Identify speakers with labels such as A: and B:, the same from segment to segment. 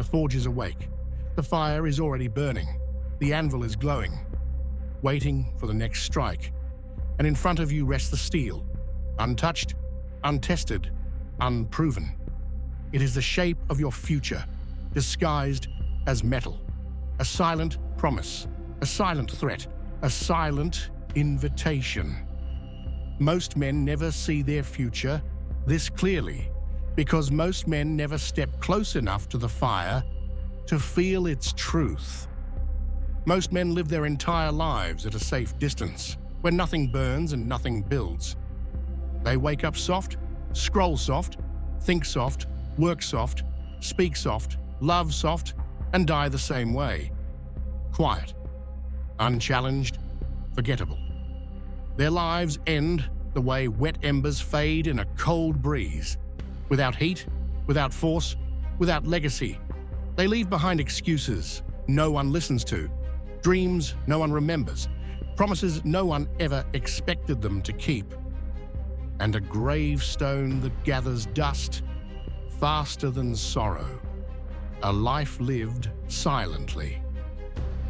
A: forge is awake. The fire is already burning. The anvil is glowing, waiting for the next strike. And in front of you rests the steel, untouched, untested, unproven. It is the shape of your future, disguised as metal. A silent promise, a silent threat, a silent invitation. Most men never see their future this clearly, because most men never step close enough to the fire to feel its truth. Most men live their entire lives at a safe distance, where nothing burns and nothing builds. They wake up soft, scroll soft, think soft, work soft, speak soft, love soft, and die the same way. Quiet, unchallenged, forgettable. Their lives end the way wet embers fade in a cold breeze. Without heat, without force, without legacy. They leave behind excuses no one listens to, dreams no one remembers, promises no one ever expected them to keep, and a gravestone that gathers dust faster than sorrow. A life lived silently.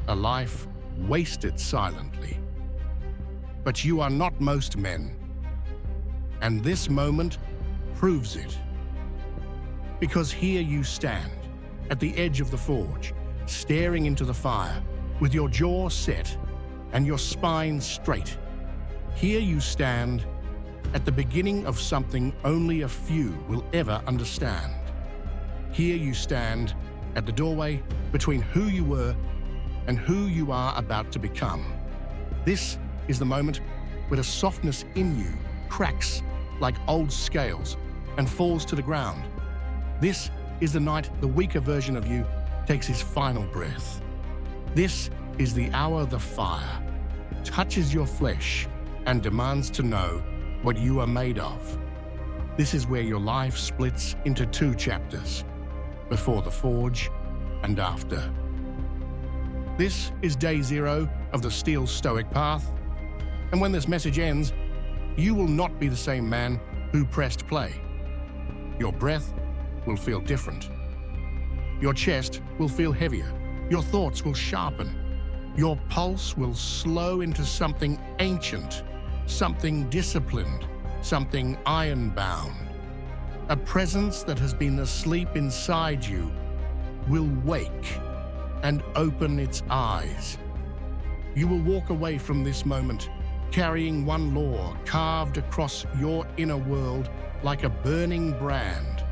A: A life wasted silently. But you are not most men, and this moment proves it. Because here you stand, at the edge of the forge, staring into the fire, with your jaw set and your spine straight. Here you stand, at the beginning of something only a few will ever understand. Here you stand, at the doorway between who you were and who you are about to become. This is the moment where the softness in you cracks like old scales and falls to the ground. This is the night the weaker version of you takes his final breath. This is the hour the fire touches your flesh and demands to know what you are made of. This is where your life splits into two chapters, before the forge and after. This is day zero of the steel stoic path, and when this message ends, you will not be the same man who pressed play. Your breath will feel different. Your chest will feel heavier. Your thoughts will sharpen. Your pulse will slow into something ancient, something disciplined, something iron-bound. A presence that has been asleep inside you will wake and open its eyes. You will walk away from this moment carrying one law carved across your inner world like a burning brand.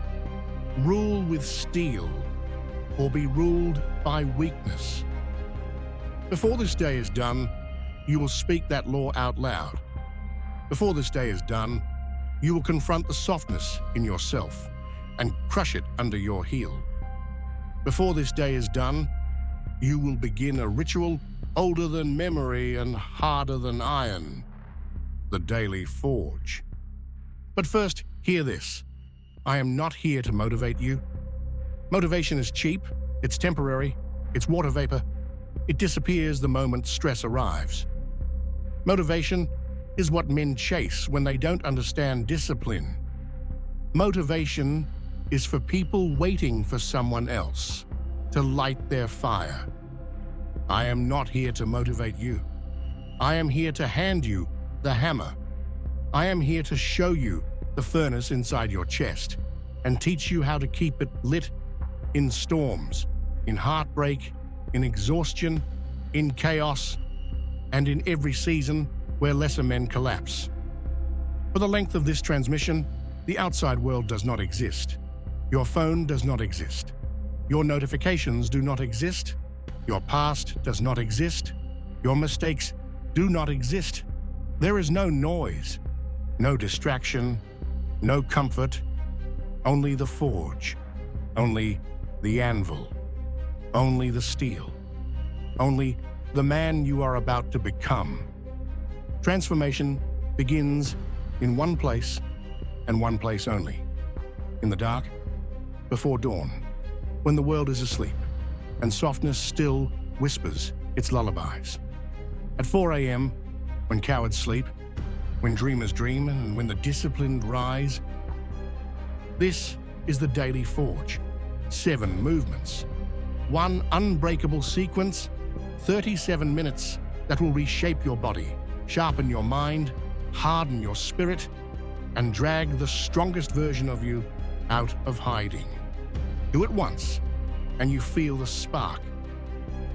A: Rule with steel, or be ruled by weakness. Before this day is done, you will speak that law out loud. Before this day is done, you will confront the softness in yourself and crush it under your heel. Before this day is done, you will begin a ritual older than memory and harder than iron, the daily forge. But first, hear this. I am not here to motivate you. Motivation is cheap, it's temporary, it's water vapor. It disappears the moment stress arrives. Motivation is what men chase when they don't understand discipline. Motivation is for people waiting for someone else to light their fire. I am not here to motivate you. I am here to hand you the hammer. I am here to show you the furnace inside your chest and teach you how to keep it lit in storms, in heartbreak, in exhaustion, in chaos, and in every season where lesser men collapse. For the length of this transmission, the outside world does not exist. Your phone does not exist. Your notifications do not exist. Your past does not exist. Your mistakes do not exist. There is no noise, no distraction, no comfort, only the forge, only the anvil, only the steel, only the man you are about to become. Transformation begins in one place and one place only, in the dark, before dawn, when the world is asleep and softness still whispers its lullabies. At 4 a.m., when cowards sleep, when dreamers dream, and when the disciplined rise. This is the daily forge. 7 movements, One unbreakable sequence, 37 minutes that will reshape your body, sharpen your mind, harden your spirit, and drag the strongest version of you out of hiding. Do it once, and you feel the spark.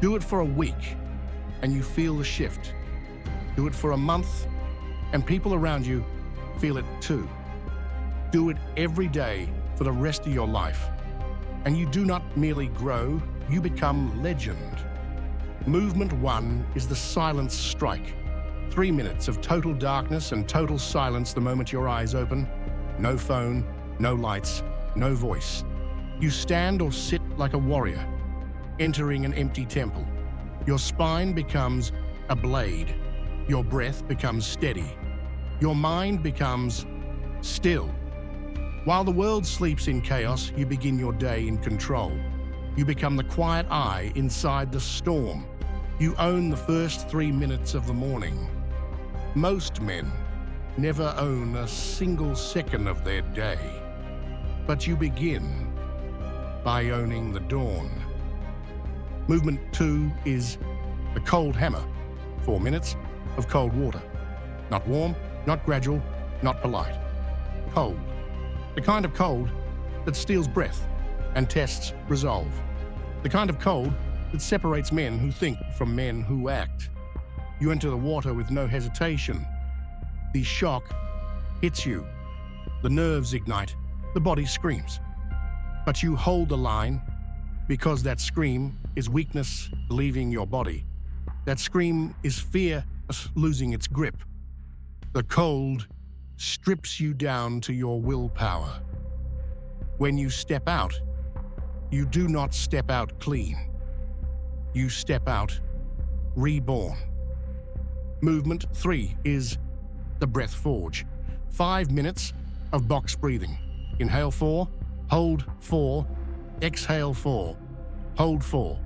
A: Do it for a week, and you feel the shift. Do it for a month, and people around you feel it too. Do it every day for the rest of your life, and you do not merely grow, you become legend. Movement 1 is the silence strike. 3 minutes of total darkness and total silence the moment your eyes open. No phone, no lights, no voice. You stand or sit like a warrior, entering an empty temple. Your spine becomes a blade. Your breath becomes steady. Your mind becomes still. While the world sleeps in chaos, you begin your day in control. You become the quiet eye inside the storm. You own the first 3 minutes of the morning. Most men never own a single second of their day, but you begin by owning the dawn. Movement 2 is the cold hammer. 4 minutes of cold water. Not warm, not gradual, not polite. Cold. The kind of cold that steals breath and tests resolve. The kind of cold that separates men who think from men who act. You enter the water with no hesitation. The shock hits you. The nerves ignite. The body screams. But you hold the line because that scream is weakness leaving your body. That scream is fear losing its grip. The cold strips you down to your willpower. When you step out, you do not step out clean. You step out reborn. Movement 3 is the breath forge. 5 minutes of box breathing. Inhale 4, hold 4, exhale 4, hold 4.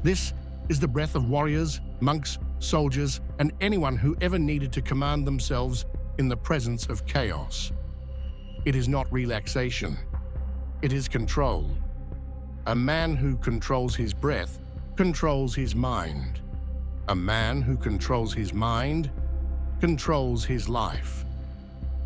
A: This is the breath of warriors, monks, soldiers, and anyone who ever needed to command themselves in the presence of chaos. It is not relaxation. It is control. A man who controls his breath controls his mind. A man who controls his mind controls his life.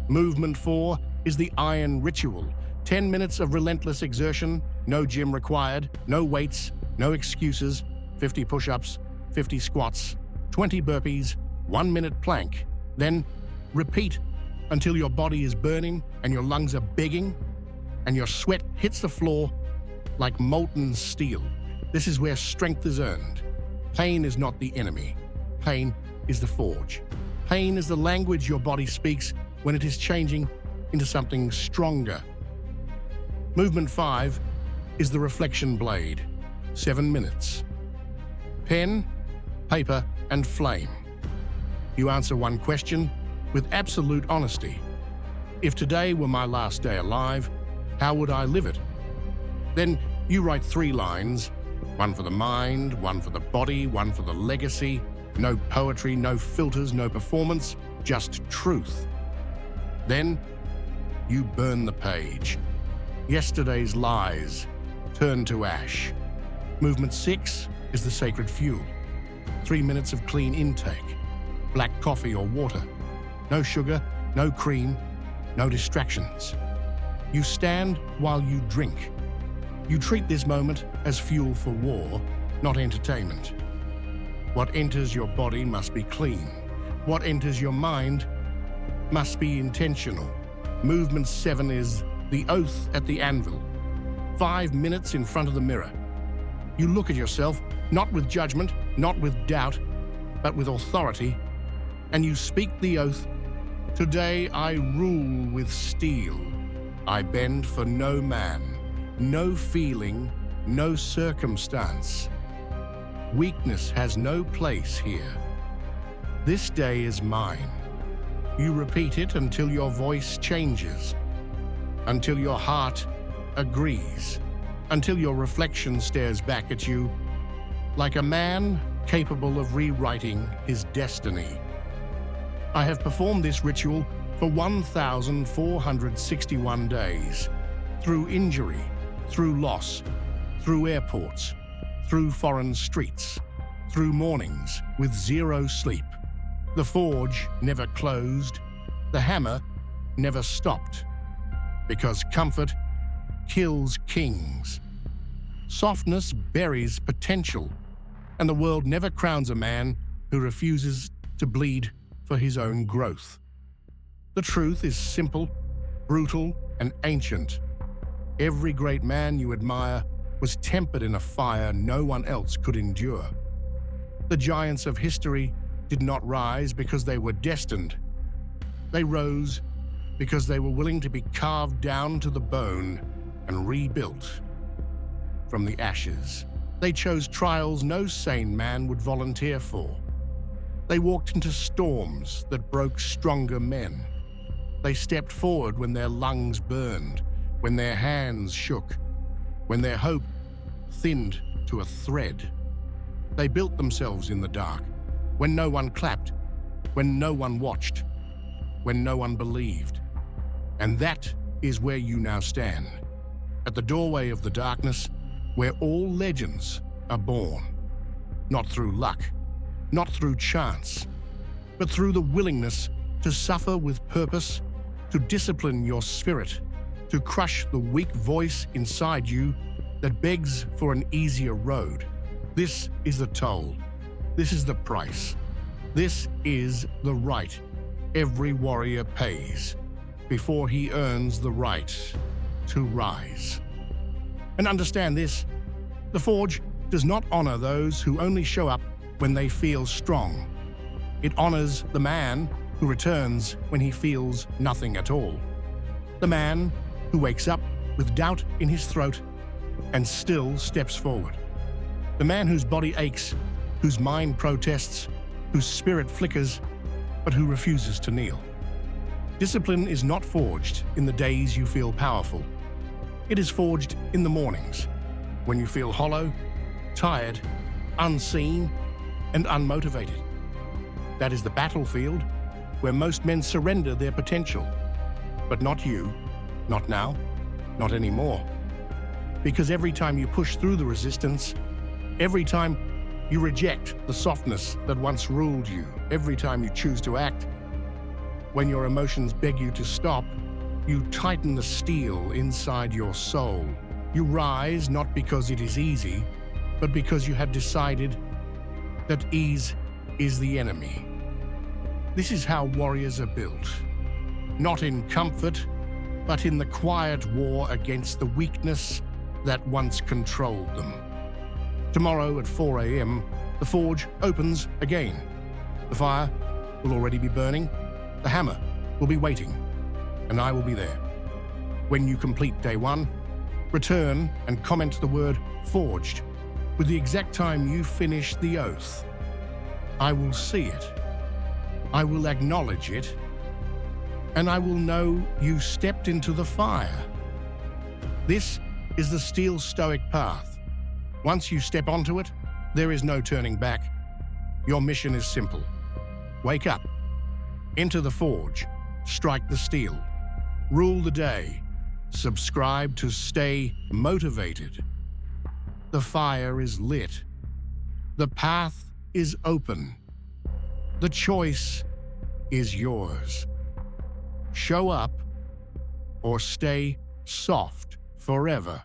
A: Movement 4 is the iron ritual. 10 minutes of relentless exertion, no gym required, no weights, no excuses, 50 push-ups, 50 squats, 20 burpees, 1 minute plank. Then repeat until your body is burning and your lungs are begging and your sweat hits the floor like molten steel. This is where strength is earned. Pain is not the enemy. Pain is the forge. Pain is the language your body speaks when it is changing into something stronger. Movement 5 is the reflection blade. 7 minutes. Pen, paper, and flame. You answer one question with absolute honesty. If today were my last day alive, how would I live it? Then you write 3 lines, one for the mind, one for the body, one for the legacy. No poetry, no filters, no performance, just truth. Then you burn the page. Yesterday's lies turn to ash. Movement 6 is the sacred fuel. 3 minutes of clean intake. Black coffee or water. No sugar, no cream, no distractions. You stand while you drink. You treat this moment as fuel for war, not entertainment. What enters your body must be clean. What enters your mind must be intentional. Movement 7 is the oath at the anvil. 5 minutes in front of the mirror. You look at yourself, not with judgment, not with doubt, but with authority, and you speak the oath. Today I rule with steel. I bend for no man, no feeling, no circumstance. Weakness has no place here. This day is mine. You repeat it until your voice changes, until your heart agrees, until your reflection stares back at you like a man capable of rewriting his destiny. I have performed this ritual for 1,461 days, through injury, through loss, through airports, through foreign streets, through mornings with zero sleep. The forge never closed, the hammer never stopped, because comfort kills kings. Softness buries potential, and the world never crowns a man who refuses to bleed for his own growth. The truth is simple, brutal, and ancient. Every great man you admire was tempered in a fire no one else could endure. The giants of history did not rise because they were destined. They rose because they were willing to be carved down to the bone and rebuilt from the ashes. They chose trials no sane man would volunteer for. They walked into storms that broke stronger men. They stepped forward when their lungs burned, when their hands shook, when their hope thinned to a thread. They built themselves in the dark, when no one clapped, when no one watched, when no one believed. And that is where you now stand, at the doorway of the darkness, where all legends are born. Not through luck, not through chance, but through the willingness to suffer with purpose, to discipline your spirit, to crush the weak voice inside you that begs for an easier road. This is the toll. This is the price. This is the right every warrior pays before he earns the right to rise. And understand this, the forge does not honor those who only show up when they feel strong. It honors the man who returns when he feels nothing at all. The man who wakes up with doubt in his throat and still steps forward. The man whose body aches, whose mind protests, whose spirit flickers, but who refuses to kneel. Discipline is not forged in the days you feel powerful. It is forged in the mornings, when you feel hollow, tired, unseen, and unmotivated. That is the battlefield where most men surrender their potential. But not you, not now, not anymore. Because every time you push through the resistance, every time you reject the softness that once ruled you, every time you choose to act, when your emotions beg you to stop, you tighten the steel inside your soul. You rise not because it is easy, but because you have decided that ease is the enemy. This is how warriors are built. Not in comfort, but in the quiet war against the weakness that once controlled them. Tomorrow at 4 a.m., the forge opens again. The fire will already be burning, the hammer will be waiting, and I will be there. When you complete day one, return and comment the word forged with the exact time you finish the oath. I will see it, I will acknowledge it, and I will know you stepped into the fire. This is the steel stoic path. Once you step onto it, there is no turning back. Your mission is simple. Wake up, enter the forge, strike the steel, rule the day, subscribe to stay motivated. The fire is lit. The path is open. The choice is yours. Show up or stay soft forever.